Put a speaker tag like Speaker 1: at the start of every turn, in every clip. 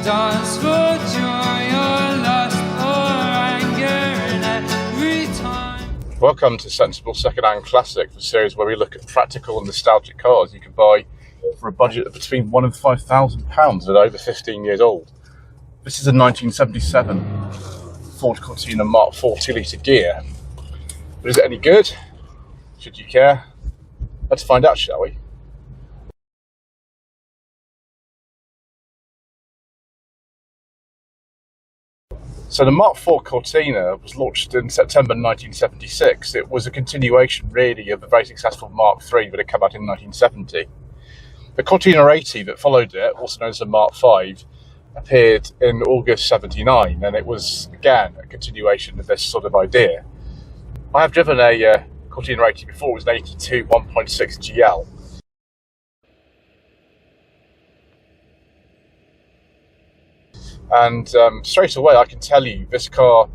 Speaker 1: Dance for joy or lust or anger and every time.
Speaker 2: Welcome to Sensible Secondhand Classic, the series where we look at practical and nostalgic cars you can buy for a budget of between £1,000 and £5,000 that are over 15 years old. This is a 1977 Ford Cortina Mark IV 2-litre Ghia. But is it any good? Should you care? Let's find out, shall we? So the Mark IV Cortina was launched in September 1976. It was a continuation, really, of the very successful Mark III that had come out in 1970. The Cortina 80 that followed it, also known as the Mark V, appeared in August 79, and it was, again, a continuation of this sort of idea. I have driven a Cortina 80 before. It was an 82 1.6 GL. And straight away I can tell you this car,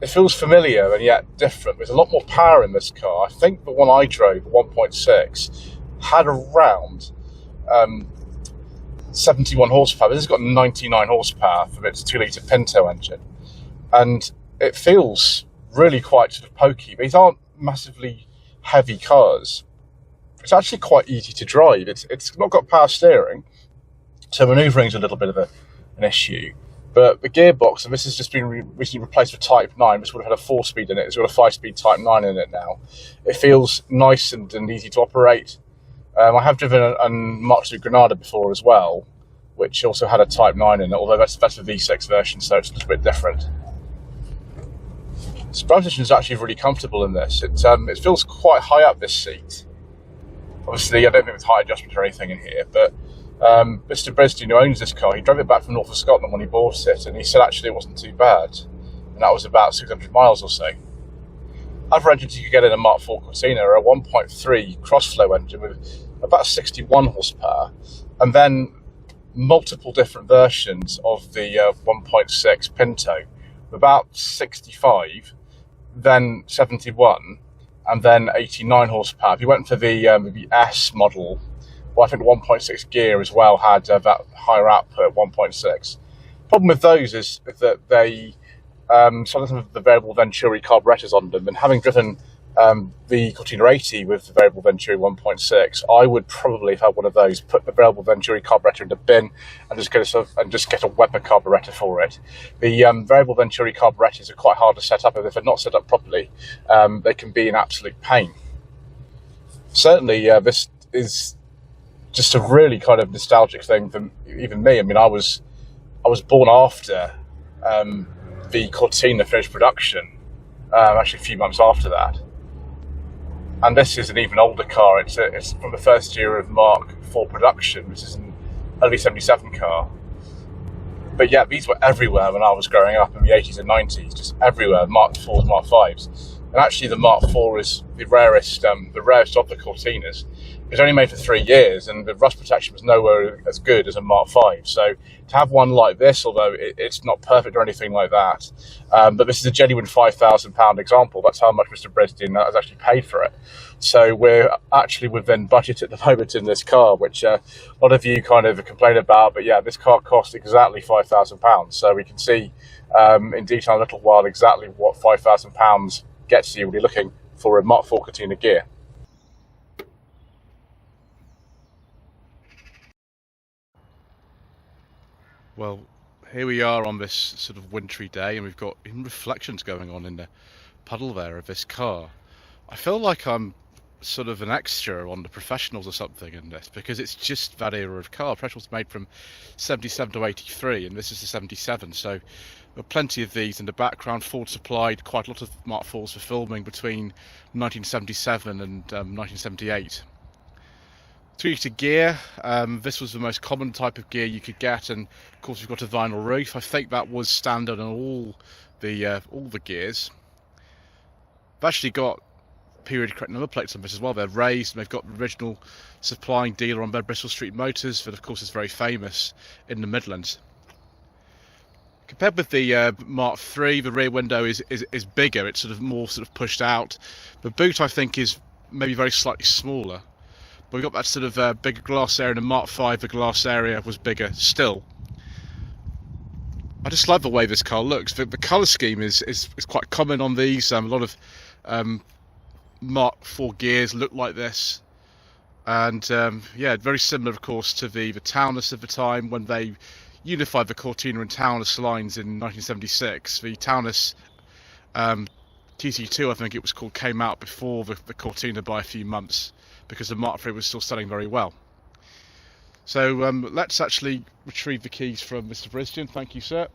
Speaker 2: it feels familiar and yet different. There's a lot more power in this car. I think the one I drove, the 1.6, had around 71 horsepower. This has got 99 horsepower from its 2-litre Pinto engine. And it feels really quite sort of pokey. These aren't massively heavy cars. It's actually quite easy to drive. It's not got power steering, so manoeuvring is a little bit of an issue. But the gearbox, and this has just been recently replaced with Type 9, this would have had a 4-speed in it, it's got a 5-speed Type 9 in it now. It feels nice and easy to operate. I have driven a Mark II Granada before as well, which also had a Type 9 in it, although that's the V6 version, so it's a little bit different. The suspension position is actually really comfortable in this. It feels quite high up, this seat. Obviously, I don't think there's height adjustment or anything in here, but Mr. Brisden, who owns this car, he drove it back from north of Scotland when he bought it, and he said actually it wasn't too bad, and that was about 600 miles or so. Other engines you could get in a Mark IV Cortina are a 1.3 cross-flow engine with about 61 horsepower, and then multiple different versions of the 1.6 Pinto, about 65, then 71, and then 89 horsepower. If you went for the S model, well, I think the 1.6 Ghia as well had that higher output, 1.6. Problem with those is that they some of the variable Venturi carburetors on them, and having driven the Cortina 80 with the variable Venturi 1.6, I would probably have one of those, put the variable Venturi carburetor in the bin, and just get a Weber carburetor for it. The variable Venturi carburetors are quite hard to set up, and if they're not set up properly, they can be an absolute pain. Certainly, this is just a really kind of nostalgic thing for even me. I mean, I was born after the Cortina finished production, actually a few months after that. And this is an even older car. It's from the first year of Mark IV production. This is an early 77 car. But yeah, these were everywhere when I was growing up in the 80s and 90s, just everywhere, Mark IVs, Mark Vs. And actually the Mark IV is the rarest of the Cortinas. It was only made for 3 years, and the rust protection was nowhere as good as a Mark V. So to have one like this, although it's not perfect or anything like that, but this is a genuine £5,000 example. That's how much Mr. Brisden has actually paid for it. So we're actually within budget at the moment in this car, which a lot of you kind of complain about. But yeah, this car cost exactly £5,000. So we can see in detail in a little while exactly what £5,000 gets you when you're looking for a Mark IV Cortina Ghia.
Speaker 3: Well, here we are on this sort of wintry day, and we've got even reflections going on in the puddle there of this car. I feel like I'm sort of an extra on the Professionals or something in this, because it's just that era of car. Professionals made from 77 to 83, and this is the 77, so there are plenty of these in the background. Ford supplied quite a lot of Mark IVs for filming between 1977 and 1978. 2-litre Ghia, this was the most common type of gear you could get, and of course we've got a vinyl roof. I think that was standard on all the gears. They've actually got period correct number plates on this as well. They're raised, and they've got the original supplying dealer on Bristol Street Motors, that of course is very famous in the Midlands. Compared with the Mark III, the rear window is bigger. It's sort of more pushed out. The boot, I think, is maybe very slightly smaller. But we've got that sort of bigger glass area. In the Mark V, the glass area was bigger still. I just like the way this car looks. The colour scheme is quite common on these. A lot of Mark IV gears look like this. And yeah, very similar, of course, to the Taunus of the time when they unified the Cortina and Taunus lines in 1976. The Taunus TC2, I think it was called, came out before the Cortina by a few months because the Mark III was still selling very well. So let's actually retrieve the keys from Mr. Brisdian. Thank you, sir.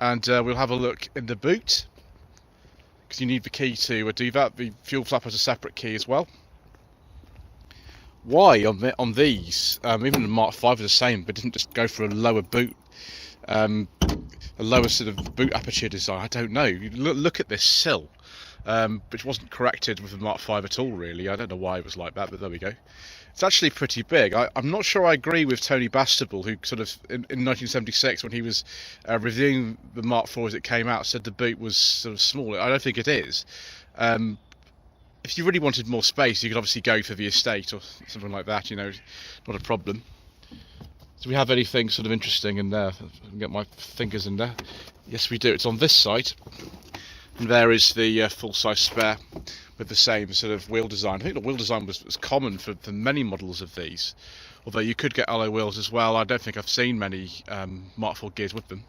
Speaker 3: And we'll have a look in the boot, because you need the key to do that. The fuel flap has a separate key as well. Why on these, even the Mark V is the same, but didn't just go for a lower boot, a lower sort of boot aperture design? I don't know. You look at this sill, which wasn't corrected with the Mark V at all, really. I don't know why it was like that, but there we go. It's actually pretty big. I'm not sure I agree with Tony Bastable, who sort of, in 1976, when he was reviewing the Mark IV as it came out, said the boot was sort of small. I don't think it is. If you really wanted more space, you could obviously go for the Estate or something like that, you know, not a problem. Do we have anything sort of interesting in there? I can get my fingers in there. Yes, we do. It's on this side. And there is the full-size spare with the same sort of wheel design. I think the wheel design was common for many models of these, although you could get alloy wheels as well. I don't think I've seen many Mark IV gears with them.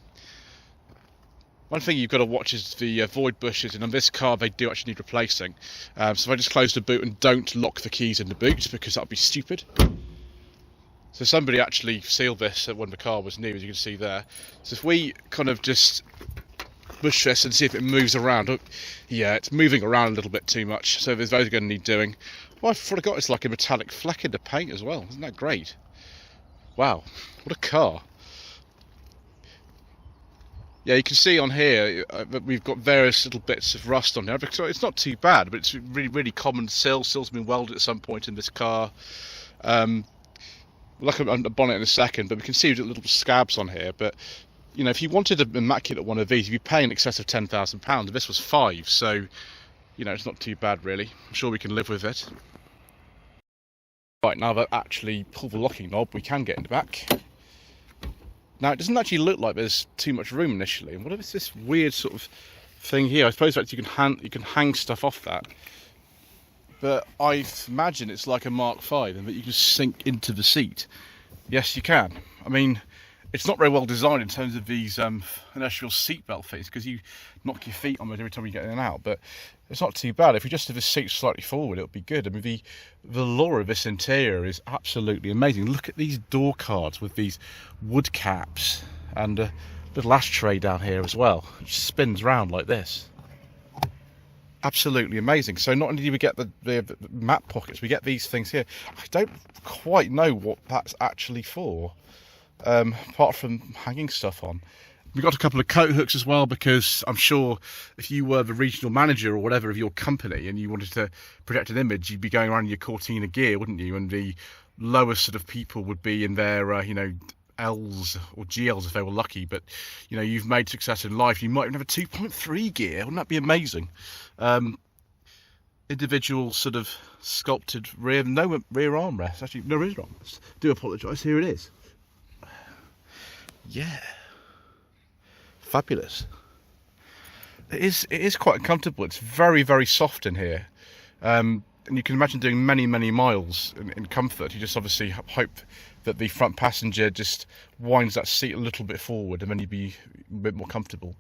Speaker 3: One thing you've got to watch is the void bushes, and on this car they do actually need replacing. So if I just close the boot and don't lock the keys in the boot, because that would be stupid. So somebody actually sealed this when the car was new, as you can see there. So if we kind of just push this and see if it moves around. Oh, yeah, it's moving around a little bit too much, so those are going to need doing. Oh, I forgot it's like a metallic fleck in the paint as well. Isn't that great? Wow, what a car. Yeah, you can see on here that we've got various little bits of rust on there. It's not too bad, but it's really common sill. Sill's been welded at some point in this car. We'll look at the bonnet in a second, but we can see little scabs on here. But you know, if you wanted an immaculate one of these, you'd be paying in excess of £10,000. This was £5,000, so you know, it's not too bad really. I'm sure we can live with it. Right, now that actually pull the locking knob, we can get in the back. Now, it doesn't actually look like there's too much room initially. What is this weird sort of thing here? I suppose that you can hang stuff off that. But I imagine it's like a Mark V, and that you can sink into the seat. Yes, you can. I mean, it's not very well designed in terms of these inertial seatbelt things, because you knock your feet on it every time you get in and out. But it's not too bad. If you just have the seat slightly forward, it'll be good. I mean, the velour of this interior is absolutely amazing. Look at these door cards with these wood caps and a little ashtray down here as well, which spins round like this. Absolutely amazing. So not only do we get the map pockets, we get these things here. I don't quite know what that's actually for, apart from hanging stuff on. We've got a couple of coat hooks as well, because I'm sure if you were the regional manager or whatever of your company and you wanted to project an image, you'd be going around in your Cortina gear, wouldn't you? And the lowest sort of people would be in their, you know, L's or GL's if they were lucky. But, you know, you've made success in life, you might even have a 2.3 gear. Wouldn't that be amazing? Individual sort of sculpted rear, no rear armrest. Actually, no rear armrest. Do apologise, here it is. Yeah. Fabulous. It is quite comfortable. It's very soft in here, and you can imagine doing many miles in comfort. You just obviously hope that the front passenger just winds that seat a little bit forward, and then you'd be a bit more comfortable.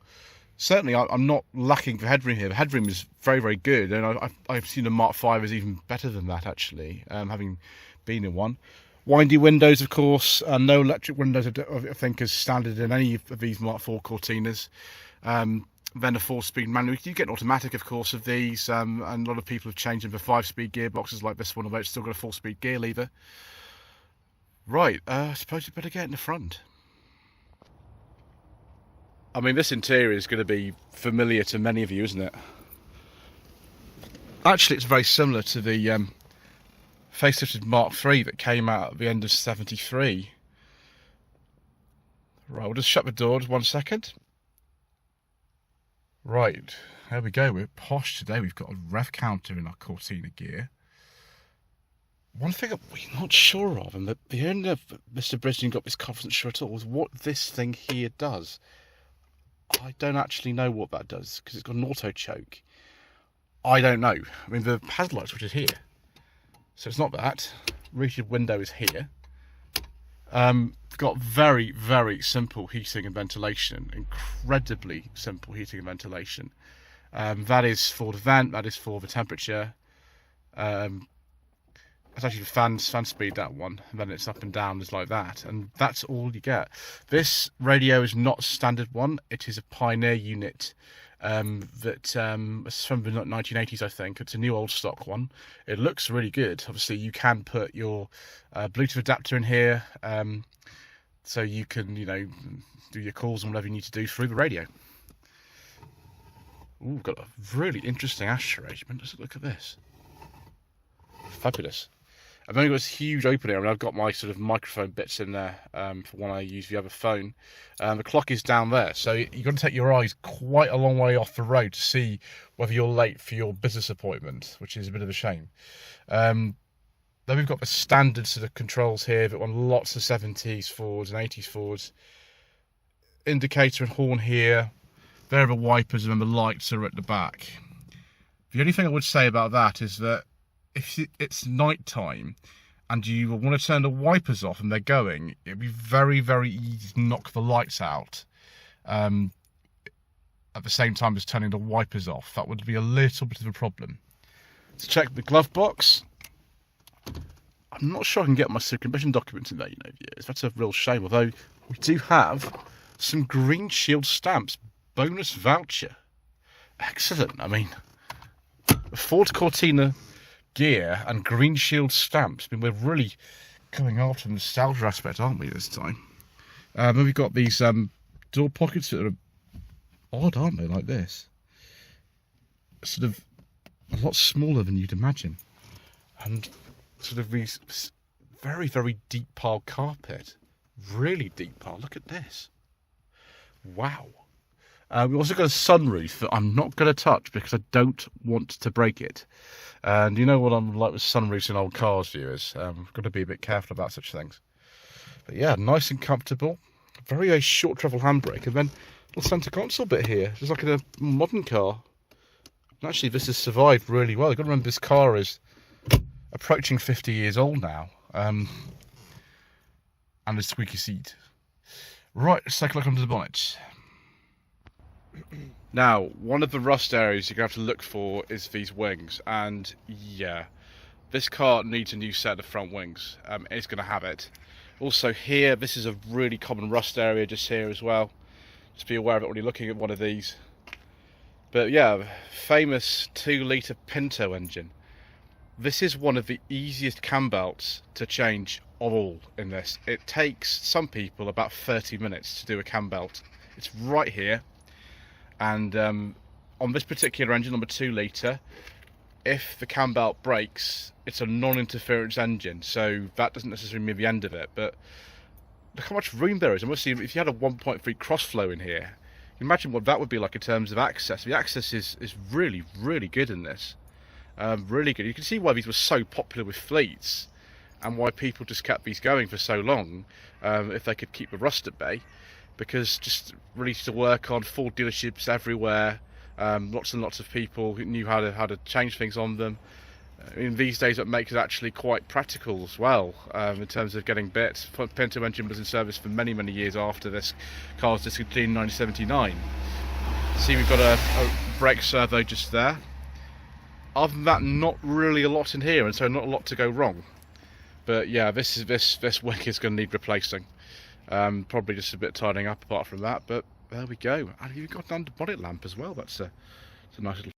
Speaker 3: Certainly, I'm not lacking for headroom here. The headroom is very good, and I've seen a Mark V is even better than that actually, having been in one. Windy windows, of course, and no electric windows, I think, is standard in any of these Mark IV Cortinas. Then a 4-speed manual. You get an automatic, of course, of these, and a lot of people have changed them for 5-speed gearboxes like this one, although it's still got a 4-speed gear lever. Right, I suppose you better get in the front. I mean, this interior is going to be familiar to many of you, isn't it? Actually, it's very similar to the facelifted Mark III that came out at the end of '73. Right, we'll just shut the door just 1 second. Right, there we go. We're posh today. We've got a rev counter in our Cortina gear. One thing we're not sure of, and the owner of Mr. Brisdian got this car wasn't sure at all, was what this thing here does. I don't actually know what that does, because it's got an auto choke. I don't know. I mean, the hazard light switch is here, so it's not that. Rear window is here. Got very, very simple heating and ventilation. Incredibly simple heating and ventilation. That is for the vent, that is for the temperature. That's actually the fan speed, that one. And then it's up and down, is like that. And that's all you get. This radio is not a standard one. It is a Pioneer unit it's from the 1980s, I think. It's a new old stock one. It looks really good. Obviously, you can put your Bluetooth adapter in here, so you can, you know, do your calls and whatever you need to do through the radio. Ooh, got a really interesting ash arrangement. Just look at this. Fabulous. I've only got this huge opening. I mean, I've got my sort of microphone bits in there for when I use the other phone. The clock is down there, so you've got to take your eyes quite a long way off the road to see whether you're late for your business appointment, which is a bit of a shame. Then we've got the standard sort of controls here that on lots of 70s Fords and 80s Fords. Indicator and horn here. There are the wipers, and then the lights are at the back. The only thing I would say about that is that if it's night time and you want to turn the wipers off and they're going, it'd be very, very easy to knock the lights out at the same time as turning the wipers off. That would be a little bit of a problem. Let's check the glove box. I'm not sure I can get my supervision documents in there, you know. That's a real shame, although we do have some Green Shield stamps. Bonus voucher. Excellent. I mean, Ford Cortina, Ghia and Green Shield stamps. I mean, we're really going after the nostalgia aspect, aren't we, this time? Then we've got these door pockets that are odd, aren't they, like this? Sort of a lot smaller than you'd imagine. And sort of these very, very deep pile carpet. Really deep pile. Look at this. Wow. We've also got a sunroof that I'm not going to touch because I don't want to break it. And you know what I'm like with sunroofs in old cars, viewers. I've got to be a bit careful about such things. But yeah, nice and comfortable. Very short travel handbrake. And then a little centre console bit here. Just like in a modern car. And actually, this has survived really well. You've got to remember this car is approaching 50 years old now. And a squeaky seat. Right, let's take a look under the bonnet. Now, one of the rust areas you're going to have to look for is these wings, and yeah, this car needs a new set of front wings. It's going to have it. Also here, this is a really common rust area just here as well. Just be aware of it when you're looking at one of these. But yeah, famous 2-litre Pinto engine. This is one of the easiest cam belts to change of all in this. It takes some people about 30 minutes to do a cam belt. It's right here. And on this particular engine, number 2-litre, if the cam belt breaks, it's a non-interference engine, so that doesn't necessarily mean the end of it. But look how much room there is. And obviously, if you had a 1.3 crossflow in here, you imagine what that would be like in terms of access. The access is really, really good in this. Really good. You can see why these were so popular with fleets and why people just kept these going for so long, if they could keep the rust at bay. Because just really to work on Ford dealerships everywhere, lots and lots of people who knew how to change things on them. In these days, it makes it actually quite practical as well, in terms of getting bits. Pinto engine was in service for many, many years after this car was discontinued in 1979. See, we've got a brake servo just there. Other than that, not really a lot in here, and so not a lot to go wrong. But yeah, this wing is going to need replacing. Probably just a bit tidying up apart from that, but there we go. And you've got an under bonnet lamp as well. It's a nice little.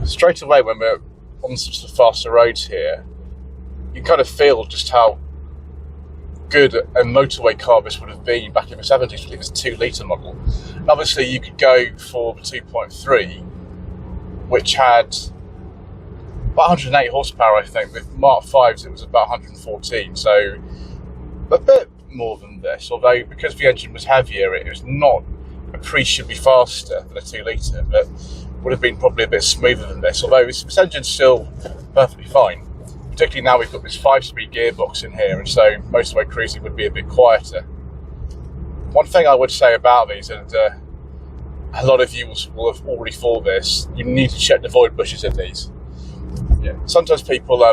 Speaker 2: Straight away when we're on such the faster roads here, you kind of feel just how good a motorway car this would have been back in the 70s, particularly this 2-litre model. And obviously you could go for the 2.3, which had about 108 horsepower, I think. With Mark 5s it was about 114, so a bit more than this, although because the engine was heavier, it was not appreciably faster than a 2 litre, but would have been probably a bit smoother than this, although this engine's still perfectly fine. Particularly now we've got this 5-speed gearbox in here, and so motorway cruising would be a bit quieter. One thing I would say about these, and a lot of you will have already thought this, you need to check the void bushes in these. Yeah. Sometimes people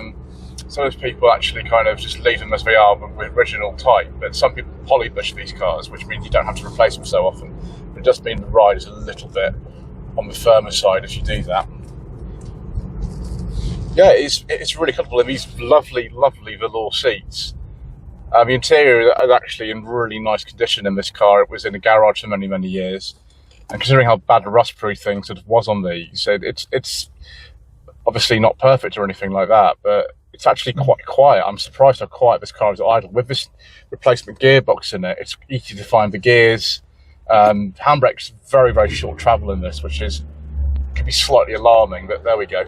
Speaker 2: actually kind of just leave them as they are with original type, but some people polybush these cars, which means you don't have to replace them so often. But it does mean the ride is a little bit on the firmer side if you do that. Yeah, it's really comfortable in these lovely velour seats. The interior is actually in really nice condition in this car. It was in a garage for many years, and considering how bad the rust-proof thing sort of was on these, it's obviously not perfect or anything like that, but it's actually quite quiet. I'm surprised how quiet this car is idle. With this replacement gearbox in it, it's easy to find the gears. Handbrake's very short travel in this, which can be slightly alarming, but there we go.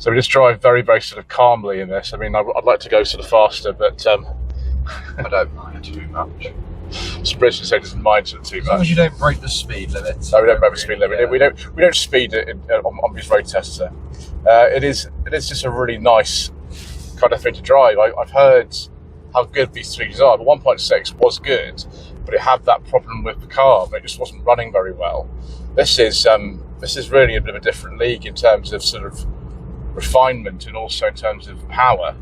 Speaker 2: So we just drive very sort of calmly in this. I mean, I'd like to go sort of faster, but I don't mind too much. Mr. Brisbane said he doesn't mind sort of too much.
Speaker 4: As long as you don't break the speed limit.
Speaker 2: No, we don't break the speed limit. Yeah. We don't speed it on these road tests. So. It is just a really nice kind of thing to drive. I've heard how good these 3s are. The 1.6 was good, but it had that problem with the car. It just wasn't running very well. This is really a bit of a different league in terms of sort of refinement and also in terms of power.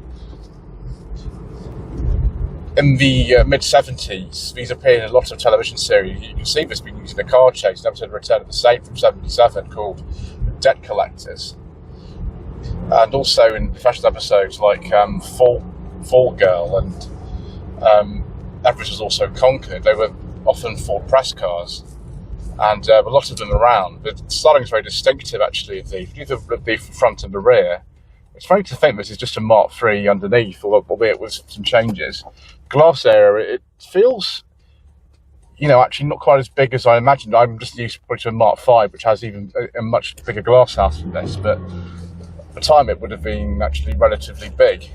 Speaker 2: In the mid-70s, these appeared in a lot of television series. You can see this being used in a car chase, an episode of Return of the Saint from 77 called Debt Collectors. And also in professional episodes like Fall Girl and Everest was also Conquered. They were often Ford press cars, and a lot of them around. The styling is very distinctive, actually, of the front and the rear. It's funny to think this is just a Mark III underneath, albeit with some changes. Glass area, it feels, actually not quite as big as I imagined. I'm just used to a Mark V, which has even a much bigger glass house than this, but at the time it would have been actually relatively big.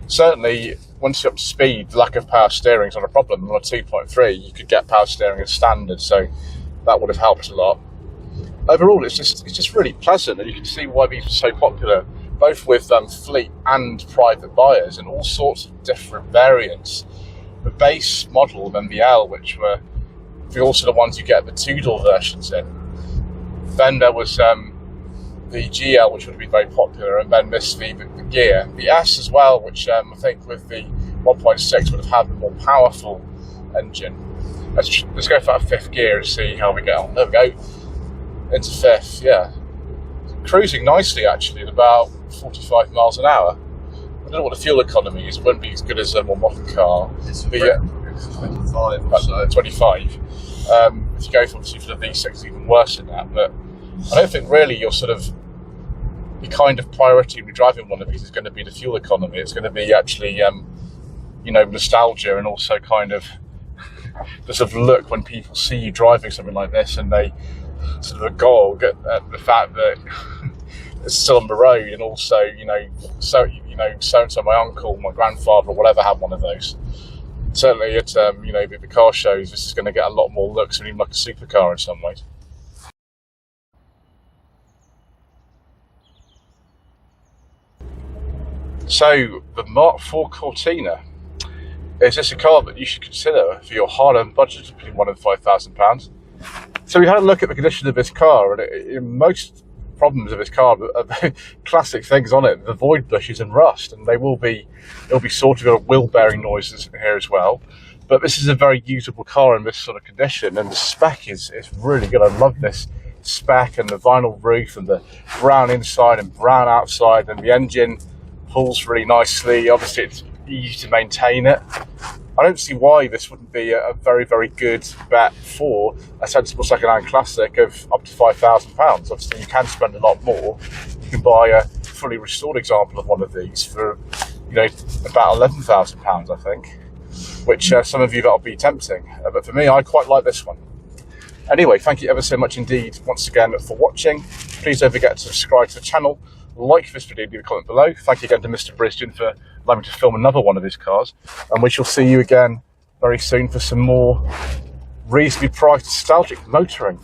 Speaker 2: Certainly, once you're up to speed, lack of power steering is not a problem. On a 2.3, you could get power steering as standard, so that would have helped a lot. Overall, it's just really pleasant, and you can see why these are so popular, both with fleet and private buyers, and all sorts of different variants. The base model of MVL, which were also the ones you get the 2-door versions in. Then there was the GL, which would be very popular, and then this the Ghia. The S as well, which I think with the 1.6 would have had a more powerful engine. Let's go for our 5th gear and see how we get on. There we go. Into 5th, yeah. Cruising nicely, actually, at about 45 miles an hour. I don't know what the fuel economy is. It won't be as good as a more modern car.
Speaker 4: It's 25 or so.
Speaker 2: 25. If you go obviously for the V6, it's even worse than that. But I don't think really your kind of priority when you're driving one of these is going to be the fuel economy. It's going to be actually, nostalgia, and also kind of the sort of look when people see you driving something like this, and they sort of gog at the fact that it's still on the road, and also, so-and-so, my uncle, my grandfather, or whatever had one of those. Certainly at, the car shows, this is going to get a lot more looks, and even like a supercar in some ways. So, the Mark IV Cortina. Is this a car that you should consider for your hard-earned budget of between £1,000 and £5,000? So we had a look at the condition of this car, and most problems of this car are classic things on it: the void bushes and rust, and they'll be sorted. Got wheel bearing noises in here as well. But this is a very usable car in this sort of condition, and the spec is really good. I love this spec, and the vinyl roof, and the brown inside and brown outside, and the engine pulls really nicely. Obviously, it's easy to maintain it. I don't see why this wouldn't be a very good bet for a sensible second-hand classic of up to £5,000. Obviously, you can spend a lot more. You can buy a fully restored example of one of these for, about £11,000, I think. Which some of you, that'll be tempting. But for me, I quite like this one. Anyway, thank you ever so much indeed once again for watching. Please don't forget to subscribe to the channel, like this video, leave a comment below. Thank you again to Mr. Brisbane for allow me to film another one of his cars, and we shall see you again very soon for some more reasonably priced nostalgic motoring.